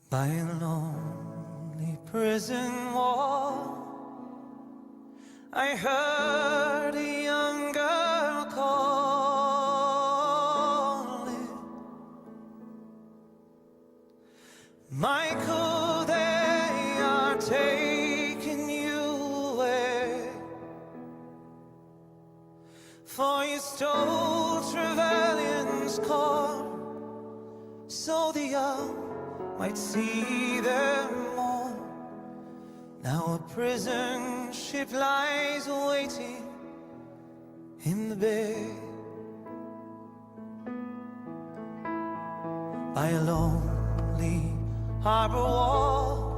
by a lonely prison wall. I heard a young girl calling, Michael, they are taking you away, for you stole Trevelyan's car, so the young might see them more. Now a prison ship lies waiting in the bay, by a lonely harbor wall.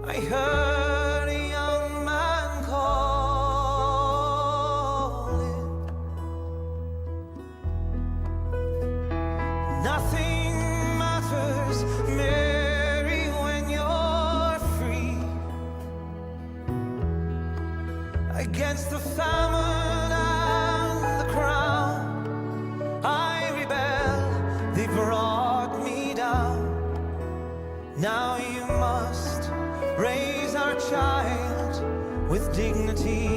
I heard a young man calling, nothing matters, Mary, when you're free. Against the famine and the crown, I rebel, they brought me down. Now you must raise our child with dignity.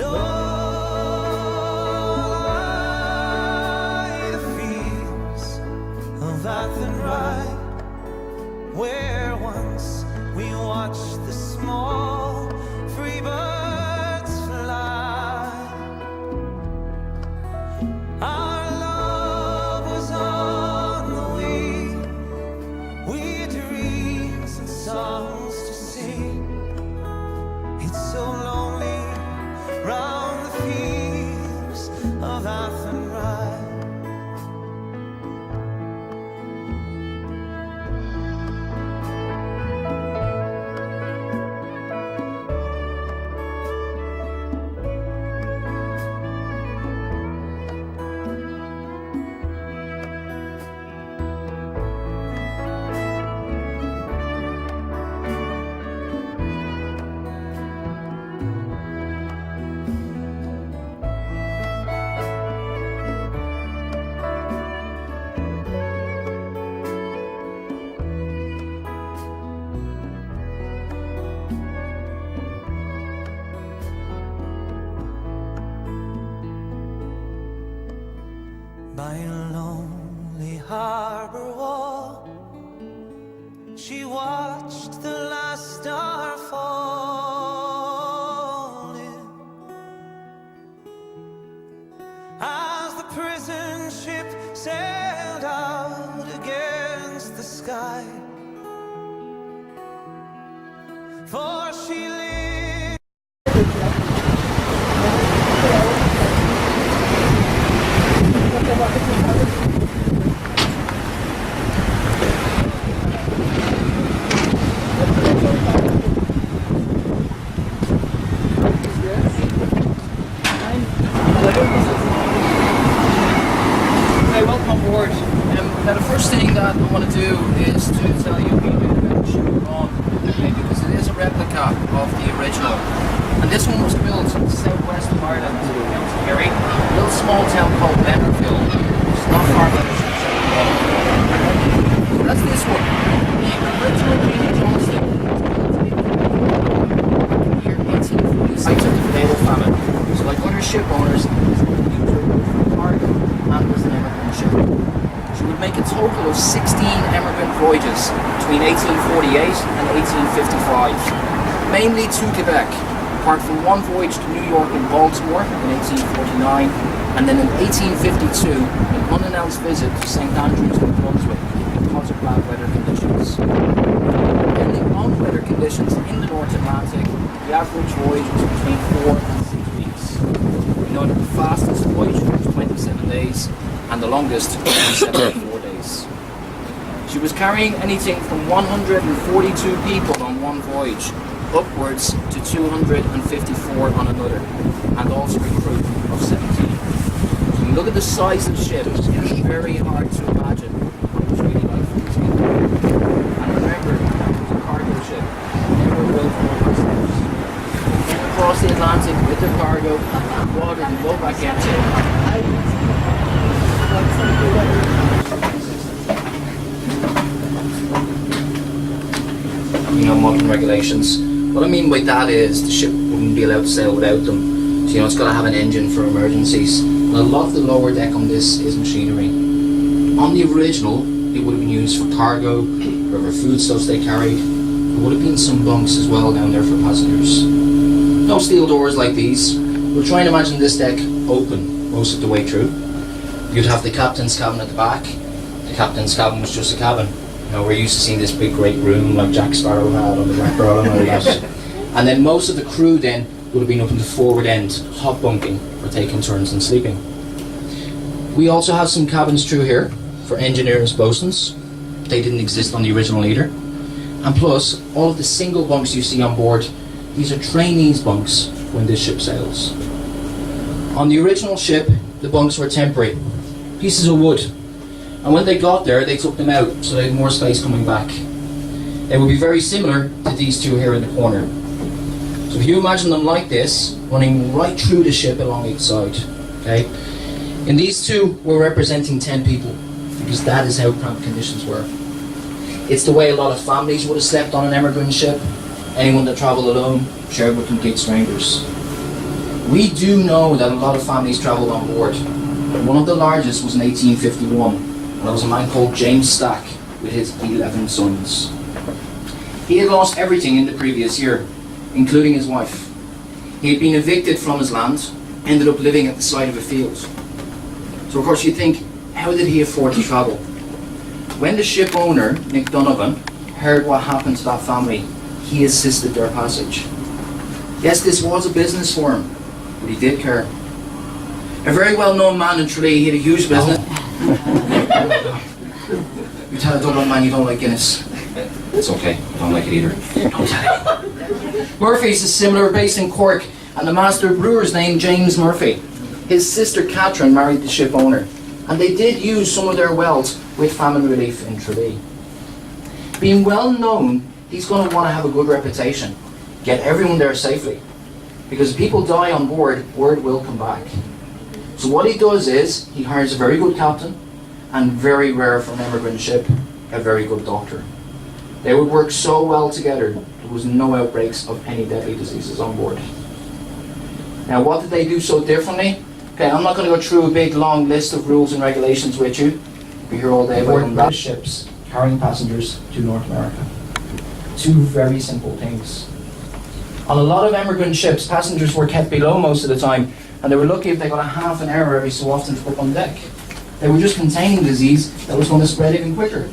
Lord, the fields of Athenry, where once we watched the small free birds fly. Our love was on the wing, we had dreams and songs to sing. It's so lonely round the fields of Athenry. By a lonely harbor wall, she watched the last star falling, as the prison ship sailed out against the sky. For she lived. Hey, welcome on board. Now the first thing that I want to do is to tell you a bit about the ship we're on, okay, because it is a replica of the original. And this one was built in southwest of Ireland, County Kerry, a little small town called Bennerfield, which is not far from the ship. So that's this one. The original Peter Johnston was built in the year 1846 of the fatal famine. So like other ship owners, cargo and was an emigrant ship. She would make a total of 16 emigrant voyages between 1848 and 1855, mainly to Quebec, apart from one voyage to New York and Baltimore in 1849, and then in 1852 an unannounced visit to St. Andrews, New Brunswick, because of bad weather conditions. Depending on weather conditions in the North Atlantic, the average voyage was between 4 and 6 weeks. We know that the fastest voyage was 27 days, and the longest was 74 days. She was carrying anything from 142 people on one voyage, upwards to 254 on another, and also a crew of 17. So you look at the size of the ship, it's very hard to imagine what it was really like for these people. And remember, it was a cargo ship, never built for passengers. Across the Atlantic with the cargo, water and go back into it. modern regulations. What I mean by that is the ship wouldn't be allowed to sail without them. So, it's got to have an engine for emergencies. And a lot of the lower deck on this is machinery. On the original, it would have been used for cargo, or for foodstuffs they carried. There would have been some bunks as well down there for passengers. No steel doors like these. We'll try and imagine this deck open most of the way through. You'd have the captain's cabin at the back. The captain's cabin was just a cabin. We're used to seeing this big great room like Jack Sparrow had on the Jack Sparrow and then most of the crew then would have been up in the forward end, hot bunking, or taking turns and sleeping. We also have some cabins through here for engineers, bosuns. They didn't exist on the original either. And plus, all of the single bunks you see on board, these are trainees' bunks when this ship sails. On the original ship, the bunks were temporary, pieces of wood. And when they got there, they took them out, so they had more space coming back. They would be very similar to these two here in the corner. So if you imagine them like this, running right through the ship along each side, okay? In these two, we're representing 10 people, because that is how cramped conditions were. It's the way a lot of families would have slept on an emigrant ship. Anyone that travelled alone shared with complete strangers. We do know that a lot of families travelled on board. One of the largest was in 1851, and there was a man called James Stack with his 11 sons. He had lost everything in the previous year, including his wife. He had been evicted from his land, ended up living at the side of a field. So of course you think, how did he afford to travel? When the ship owner, Nick Donovan, heard what happened to that family, he assisted their passage. Yes, this was a business for him, but he did care. A very well-known man in Tralee, he had a huge business. You tell a Dublin man you don't like Guinness. It's okay, I don't like it either. Don't tell him. Murphy's is similar, based in Cork, and the master brewer's named James Murphy. His sister Catherine married the ship owner, and they did use some of their wealth with famine relief in Tralee. Being well known, he's going to want to have a good reputation, get everyone there safely, because if people die on board, word will come back. So what he does is, he hires a very good captain, and very rare for an emigrant ship, a very good doctor. They would work so well together, there was no outbreaks of any deadly diseases on board. Now what did they do so differently? Okay, I'm not going to go through a big long list of rules and regulations with you. We'll be here all day about British ships carrying passengers to North America. Two very simple things. On a lot of emigrant ships, passengers were kept below most of the time, and they were lucky if they got a half an hour every so often to go up on deck. They were just containing disease that was going to spread even quicker.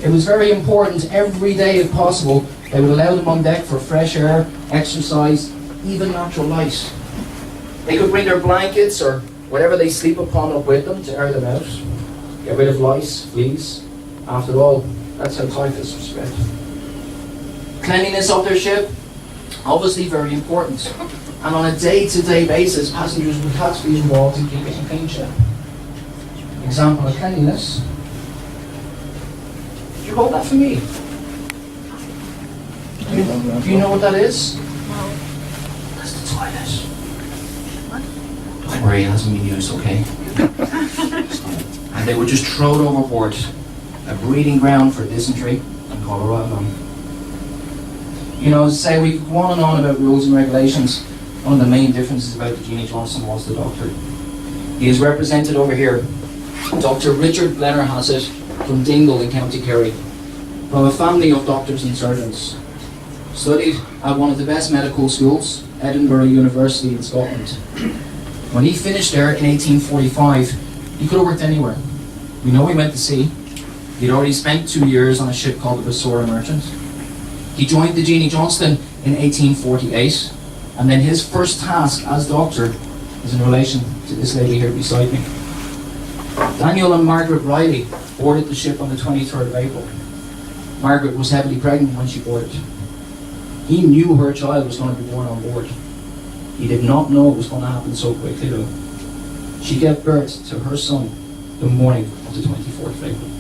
It was very important every day if possible, they would allow them on deck for fresh air, exercise, even natural light. They could bring their blankets or whatever they sleep upon up with them to air them out. Get rid of lice, fleas. After all, that's how typhus was spread. Cleanliness of their ship, obviously very important. And on a day-to-day basis, passengers would have to be involved in keeping a clean ship. Example of cleanliness. Did you hold that for me? Do you know what that is? No. That's the toilet. Don't worry, it hasn't been used, okay? And they would just throw it overboard. A breeding ground for dysentery and cholera alone. Say we could go on and on about rules and regulations. One of the main differences about the Jeannie Johnson was the doctor. He is represented over here. Dr. Richard Blennerhassett from Dingle in County Kerry, from a family of doctors and surgeons. Studied at one of the best medical schools, Edinburgh University in Scotland. When he finished there in 1845, he could have worked anywhere. We know he went to sea. He'd already spent 2 years on a ship called the Basora Merchant. He joined the Jeannie Johnston in 1848, and then his first task as doctor is in relation to this lady here beside me. Daniel and Margaret Riley boarded the ship on the 23rd of April. Margaret was heavily pregnant when she boarded. He knew her child was going to be born on board. He did not know it was going to happen so quickly though. She gave birth to her son the morning of the 24th of April.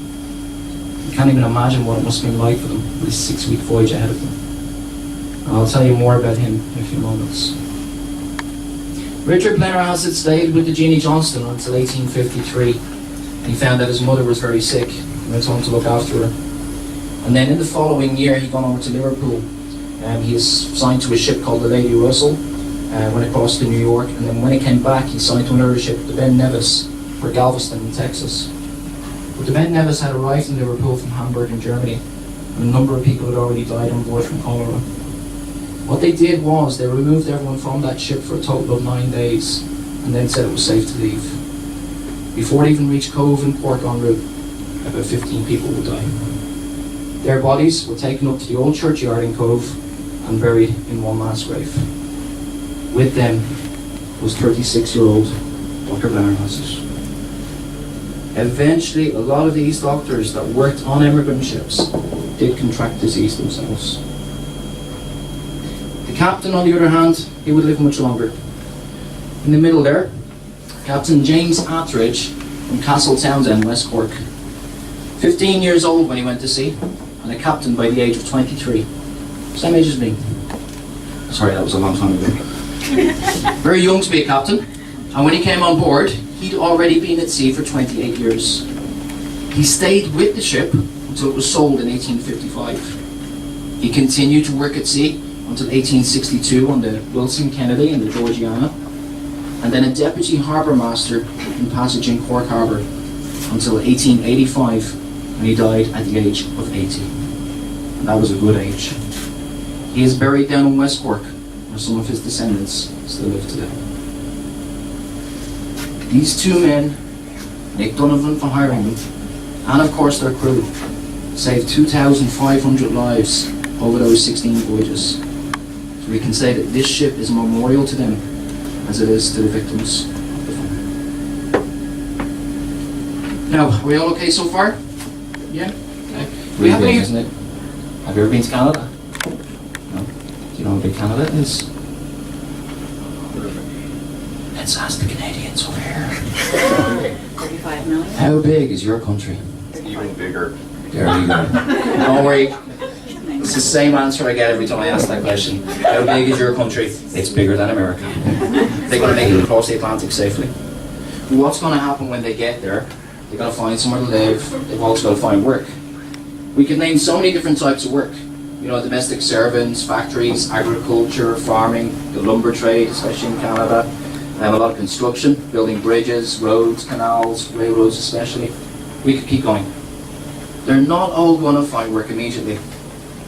You can't even imagine what it must have been like for them with this 6-week voyage ahead of them. I'll tell you more about him in a few moments. Richard Blennerhassett stayed with the Jeannie Johnston until 1853. He found that his mother was very sick and went on to look after her. And then in the following year, he gone over to Liverpool. He was signed to a ship called the Lady Russell, went across to New York, and then when he came back, he signed to another ship, the Ben Nevis, for Galveston in Texas. But the Ben Nevis had arrived in Liverpool from Hamburg in Germany, and a number of people had already died on board from cholera. What they did was they removed everyone from that ship for a total of 9 days, and then said it was safe to leave. Before it even reached Cove and Port en route, about 15 people would die. Their bodies were taken up to the old churchyard in Cove and buried in one mass grave. With them was 36-year-old Dr. Blarnhauser. Eventually, a lot of these doctors that worked on immigrant ships did contract disease themselves. The captain, on the other hand, he would live much longer. In the middle there, Captain James Attridge from Castle Townsend, West Cork. 15 years old when he went to sea, and a captain by the age of 23. Same age as me. Sorry, that was a long time ago. Very young to be a captain, and when he came on board, he'd already been at sea for 28 years. He stayed with the ship until it was sold in 1855. He continued to work at sea until 1862 on the Wilson Kennedy and the Georgiana, and then a deputy harbour master in passage in Cork Harbour until 1885, when he died at the age of 80. And that was a good age. He is buried down in West Cork, where some of his descendants still live today. These two men, Nick Donovan for hiring them, and of course their crew, saved 2,500 lives over those 16 voyages. So we can say that this ship is a memorial to them as it is to the victims of the Famine. Now, are we all okay so far? Yeah? Okay. We have any, isn't it? Have you ever been to Canada? No? Do you know how big Canada is? Let's ask the Canadians over here. 35 million? How big is your country? Even bigger. There you go. Don't worry. It's the same answer I get every time I ask that question. How big is your country? It's bigger than America. They're going to make it across the Atlantic safely. What's going to happen when they get there? They've got to find somewhere to live. They've also got to find work. We can name so many different types of work. You know, domestic servants, factories, agriculture, farming, the lumber trade, especially in Canada. A lot of construction, building bridges, roads, canals, railroads especially. We could keep going. They're not all going to find work immediately.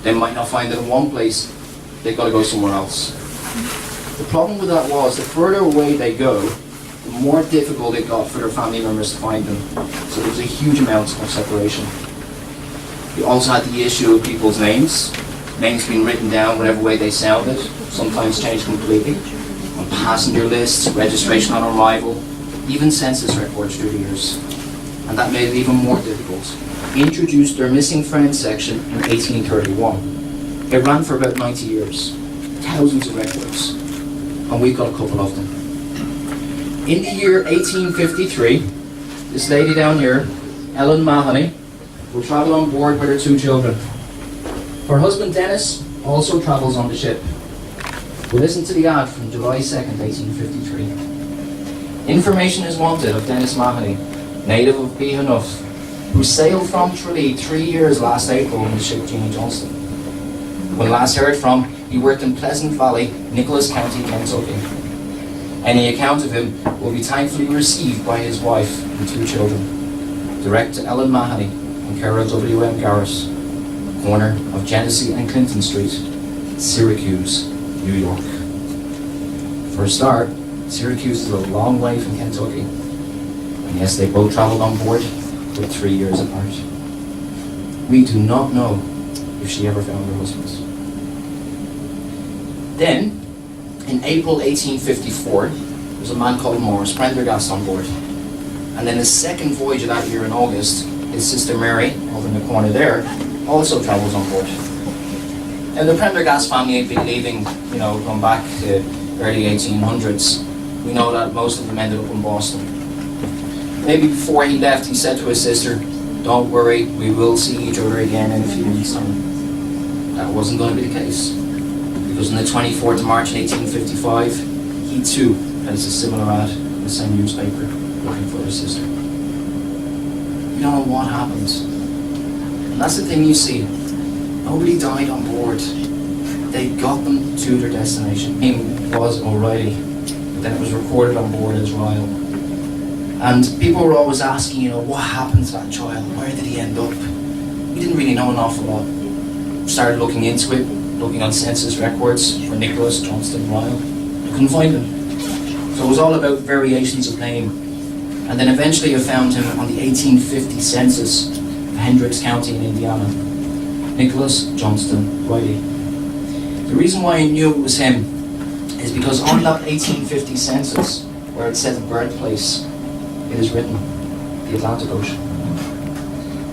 They might not find it in one place. They've got to go somewhere else. The problem with that was the further away they go, the more difficult it got for their family members to find them. So there was a huge amount of separation. You also had the issue of people's names. Names being written down whatever way they sounded, sometimes changed completely. On passenger lists, registration on arrival, even census records through the years. And that made it even more difficult. Introduced their missing friends section in 1831. It ran for about 90 years. Thousands of records. And we've got a couple of them. In the year 1853, this lady down here, Ellen Mahoney, will travel on board with her 2 children. Her husband Dennis also travels on the ship. We'll listen to the ad from July 2nd, 1853. Information is wanted of Dennis Mahoney, native of Behanuff, who sailed from Tralee 3 years last April on the ship Jeanie Johnston. When last heard from, he worked in Pleasant Valley, Nicholas County, Kentucky. Any account of him will be thankfully received by his wife and 2 children. Direct to Ellen Mahoney and Cara W.M. Garris, corner of Genesee and Clinton Street, Syracuse, New York. For a start, Syracuse is a long way from Kentucky. And yes, they both traveled on board, but 3 years apart. We do not know if she ever found her husband. Then, in April 1854, there was a man called Morris Prendergast on board. And then the second voyage of that year in August, his sister Mary, over in the corner there, also travels on board. And the Prendergast family had been leaving, going back to early 1800s. We know that most of them ended up in Boston. Maybe before he left, he said to his sister, "Don't worry, we will see each other again in a few weeks' time." That wasn't going to be the case. Because on the 24th of March 1855, he too placed a similar ad in the same newspaper looking for his sister. We don't know what happened. And that's the thing you see. Nobody died on board. They got them to their destination. His name was O'Reilly, but then it was recorded on board as Ryle. And people were always asking, you know, what happened to that child? Where did he end up? We didn't really know an awful lot. We started looking into it, looking on census records for Nicholas Johnston Ryle. We couldn't find him. So it was all about variations of name. And then eventually I found him on the 1850 census of Hendricks County in Indiana. Nicholas Johnston Riley. The reason why I knew it was him is because on that 1850 census, where it said the birthplace, it is written the Atlantic Ocean.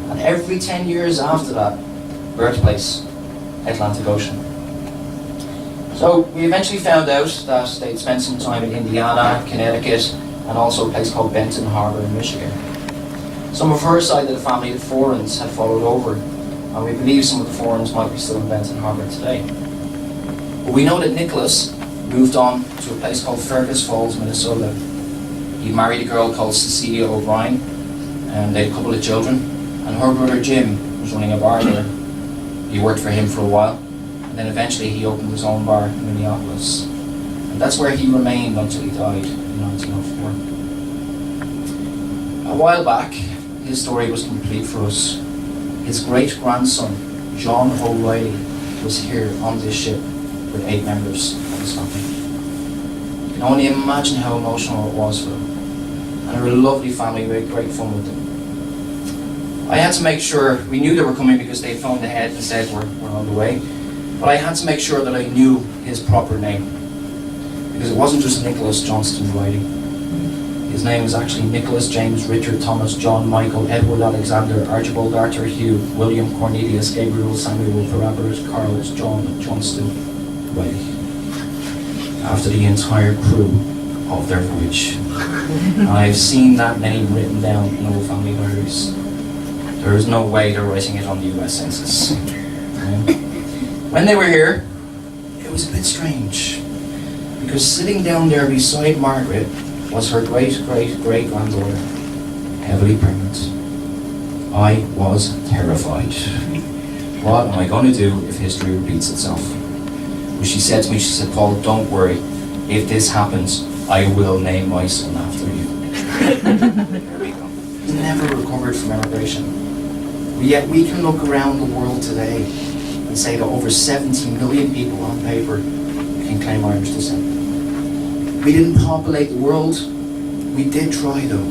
And every 10 years after that, birthplace, Atlantic Ocean. So we eventually found out that they'd spent some time in Indiana, Connecticut, and also a place called Benton Harbor in Michigan. Some of her side of the family, the Forens, had followed over, and we believe some of the Forens might be still in Benton Harbor today. But we know that Nicholas moved on to a place called Fergus Falls, Minnesota. He married a girl called Cecilia O'Brien, and they had a couple of children, and her brother Jim was running a bar there. He worked for him for a while, and then eventually he opened his own bar in Minneapolis. And that's where he remained until he died in 1904. A while back, his story was complete for us. His great-grandson, John O'Reilly, was here on this ship with 8 members of his family. You can only imagine how emotional it was for them. And they were a lovely family, we had great fun with them. I had to make sure, we knew they were coming because they phoned ahead and said we're on the way, but I had to make sure that I knew his proper name. Because it wasn't just Nicholas Johnston Riley. His name was actually Nicholas James Richard Thomas John Michael Edward Alexander Archibald Arthur Hugh William Cornelius Gabriel Samuel Robert Carl John Johnston Riley. After the entire crew of their voyage. And I've seen that name written down in old family diaries. There is no way they're writing it on the US Census. When they were here, it was a bit strange. Because sitting down there beside Margaret was her great-great-great-granddaughter, heavily pregnant. I was terrified. What am I going to do if history repeats itself? But she said to me, she said, Paul, don't worry. If this happens, I will name my son after you. There we go. He never recovered from emigration. Yet we can look around the world today and say that over 70 million people on paper can claim Irish descent. We didn't populate the world. We did try though.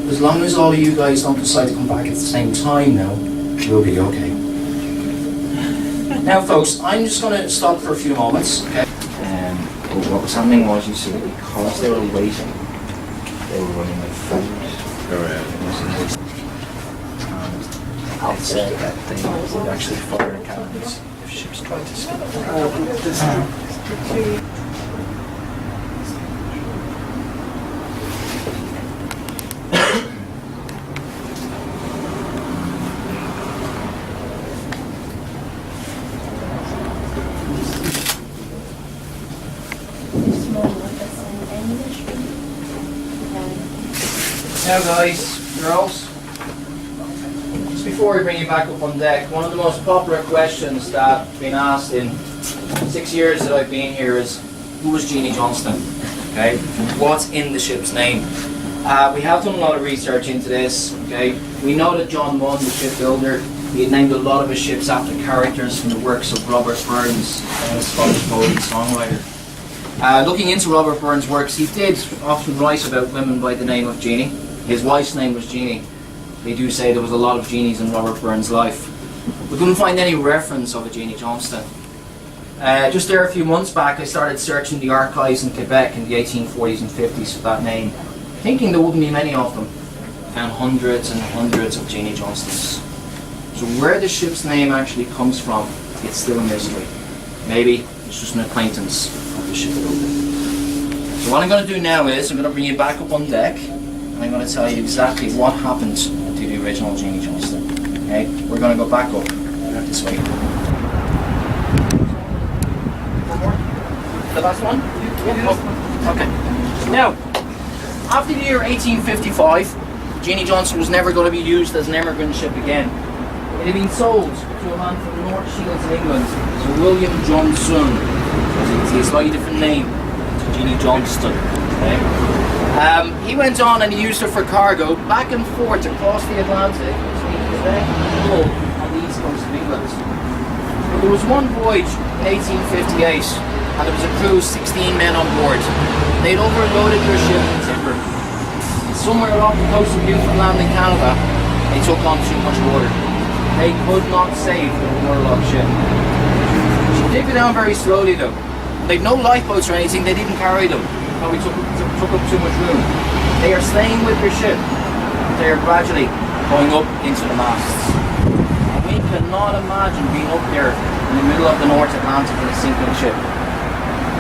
As long as all of you guys don't decide to come back at the same time now, we'll be okay. Now folks, I'm just going to stop for a few moments. Okay? What was happening was, you see, because they were waiting, they were running out of food. I'll say that they would actually fire cannons if ships tried to escape. Now guys, girls, just before we bring you back up on deck, one of the most popular questions that's been asked in 6 years that I've been here is, who was Jeannie Johnston? Okay, what's in the ship's name? We have done a lot of research into this. Okay, we know that John Munn, the shipbuilder, he had named a lot of his ships after characters from the works of Robert Burns, a Scottish poet and songwriter. Looking into Robert Burns' works, he did often write about women by the name of Jeannie. His wife's name was Jeannie. They do say there was a lot of Jeannies in Robert Burns' life. We couldn't find any reference of a Jeannie Johnston. Just there a few months back, I started searching the archives in Quebec in the 1840s and 50s for that name, thinking there wouldn't be many of them. Found hundreds and hundreds of Jeannie Johnstons. So where the ship's name actually comes from, it's still a mystery. Maybe it's just an acquaintance of the shipbuilder. So what I'm going to do now is, I'm going to bring you back up on deck, and I'm going to tell you exactly what happened to the original Jeannie Johnston. Okay, we're going to go back up this way. The last one? Yeah. Oh, okay. Now, after the year 1855, Jeannie Johnston was never going to be used as an emigrant ship again. It had been sold to a man from the North Shields in England, Sir William Johnson. It's a slightly different name to Jeannie Johnston. Okay? He went on and he used her for cargo back and forth across the Atlantic between Quebec and Hull on the east coast of England. But there was one voyage in 1858 and there was a crew of 16 men on board. They'd overloaded their ship with timber. Somewhere off the coast of Newfoundland in Canada, they took on too much water. They could not save the waterlogged ship. She did go down very slowly though. They'd no lifeboats or anything, they didn't carry them. Probably took up too much room. They are staying with their ship. They are gradually going up into the masts. And we cannot imagine being up there in the middle of the North Atlantic in a sinking ship.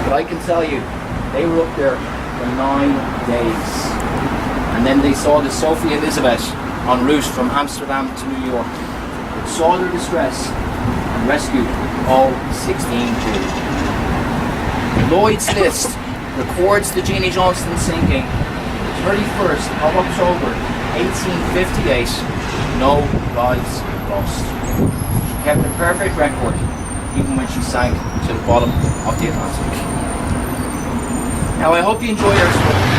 But I can tell you, they were up there for 9 days. And then they saw the Sophie Elizabeth en route from Amsterdam to New York. They saw their distress and rescued all 16 crew. Lloyd's List records the Jeannie Johnston sinking the 31st of October 1858. No lives lost. She kept a perfect record even when she sank to the bottom of the Atlantic. Now I hope you enjoyed our story.